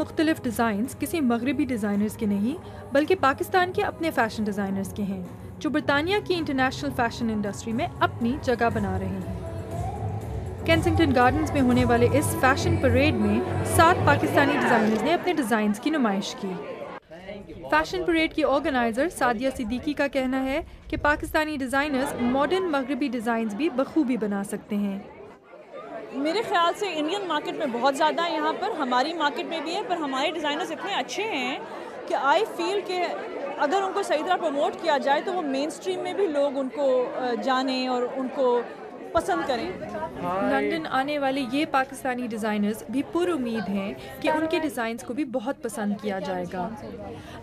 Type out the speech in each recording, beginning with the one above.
مختلف ڈیزائنز کسی مغربی ڈیزائنرز کے نہیں بلکہ پاکستان کے اپنے فیشن ڈیزائنرز کے ہیں جو برطانیہ کی انٹرنیشنل فیشن انڈسٹری میں اپنی جگہ بنا رہے ہیں۔ کینسنگٹن گارڈنز میں ہونے والے اس فیشن پریڈ میں 7 پاکستانی ڈیزائنرز نے اپنے ڈیزائنز کی نمائش کی۔ فیشن پریڈ کی آرگنائزر سعدیہ صدیقی کا کہنا ہے کہ پاکستانی ڈیزائنرز ماڈرن مغربی ڈیزائنز بھی بخوبی بنا سکتے ہیں۔ میرے خیال سے انڈین مارکیٹ میں بہت زیادہ ہے، یہاں پر ہماری مارکیٹ میں بھی ہے، پر ہمارے ڈیزائنرز اتنے اچھے ہیں کہ آئی فیل کہ اگر ان کو صحیح طرح پروموٹ کیا جائے تو وہ مین سٹریم میں بھی لوگ ان کو جانیں اور ان کو پسند کریں۔ لندن آنے والے یہ پاکستانی ڈیزائنرز بھی پر امید ہیں کہ ان کے ڈیزائنز کو بھی بہت پسند کیا جائے گا۔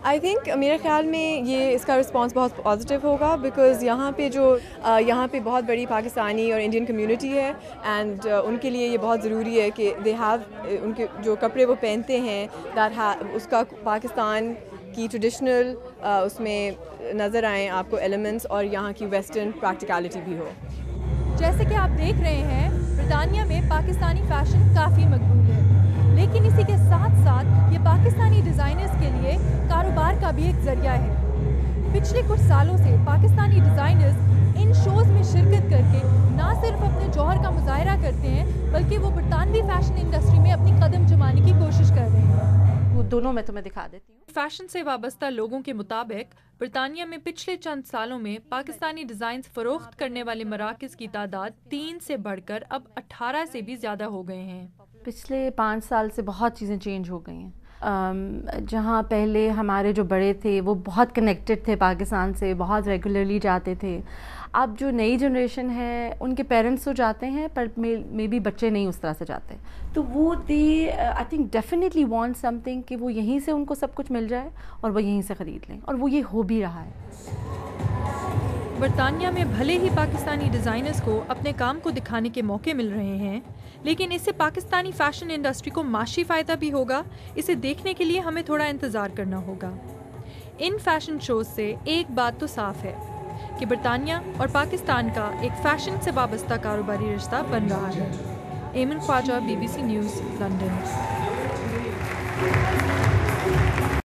آئی تھنک میرے خیال میں یہ اس کا رسپانس بہت پازیٹیو ہوگا بیکاز یہاں پہ بہت بڑی پاکستانی اور انڈین کمیونٹی ہے اینڈ ان کے لیے یہ بہت ضروری ہے کہ دے ہیو ان کے جو کپڑے وہ پہنتے ہیں اس کا پاکستان کی ٹریڈیشنل اس میں نظر آئیں آپ کو ایلیمنٹس اور یہاں کی ویسٹرن پریکٹیکلٹی بھی ہو۔ جیسے کہ آپ دیکھ رہے ہیں برطانیہ میں پاکستانی فیشن کافی مقبول ہے، لیکن اسی کے ساتھ ساتھ یہ پاکستانی ڈیزائنرز کے لیے کاروبار کا بھی ایک ذریعہ ہے۔ پچھلے کچھ سالوں سے پاکستانی ڈیزائنرز ان شوز میں شرکت کر کے نہ صرف اپنے جوہر کا مظاہرہ کرتے ہیں بلکہ وہ برطانوی فیشن انڈسٹری میں اپنی قدم جمانے کی کوشش کر رہے ہیں۔ وہ دونوں میں تمہیں دکھا دیتی ہوں۔ فیشن سے وابستہ لوگوں کے مطابق برطانیہ میں پچھلے چند سالوں میں پاکستانی ڈیزائنز فروخت کرنے والے مراکز کی تعداد 3 سے بڑھ کر اب 18 سے بھی زیادہ ہو گئے ہیں۔ پچھلے 5 سال سے بہت چیزیں چینج ہو گئی ہیں۔ جہاں پہلے ہمارے جو بڑے تھے وہ بہت کنیکٹڈ تھے پاکستان سے، بہت ریگولرلی جاتے تھے، اب جو نئی جنریشن ہے ان کے پیرنٹس تو جاتے ہیں پر مے بی بچے نہیں اس طرح سے جاتے، تو وہ I think definitely want some thing کہ وہ یہیں سے ان کو سب کچھ مل جائے اور وہ یہیں سے خرید لیں، اور وہ یہ ہو بھی رہا ہے۔ برطانیہ میں بھلے ہی پاکستانی ڈیزائنرز کو اپنے کام کو دکھانے کے موقع مل رہے ہیں، لیکن اس سے پاکستانی فیشن انڈسٹری کو معاشی فائدہ بھی ہوگا، اسے دیکھنے کے لیے ہمیں تھوڑا انتظار کرنا ہوگا۔ ان فیشن شوز سے ایک بات تو صاف ہے کہ برطانیہ اور پاکستان کا ایک فیشن سے وابستہ کاروباری رشتہ بن رہا ہے۔ ایمن خواجہ، BBC نیوز، لندن۔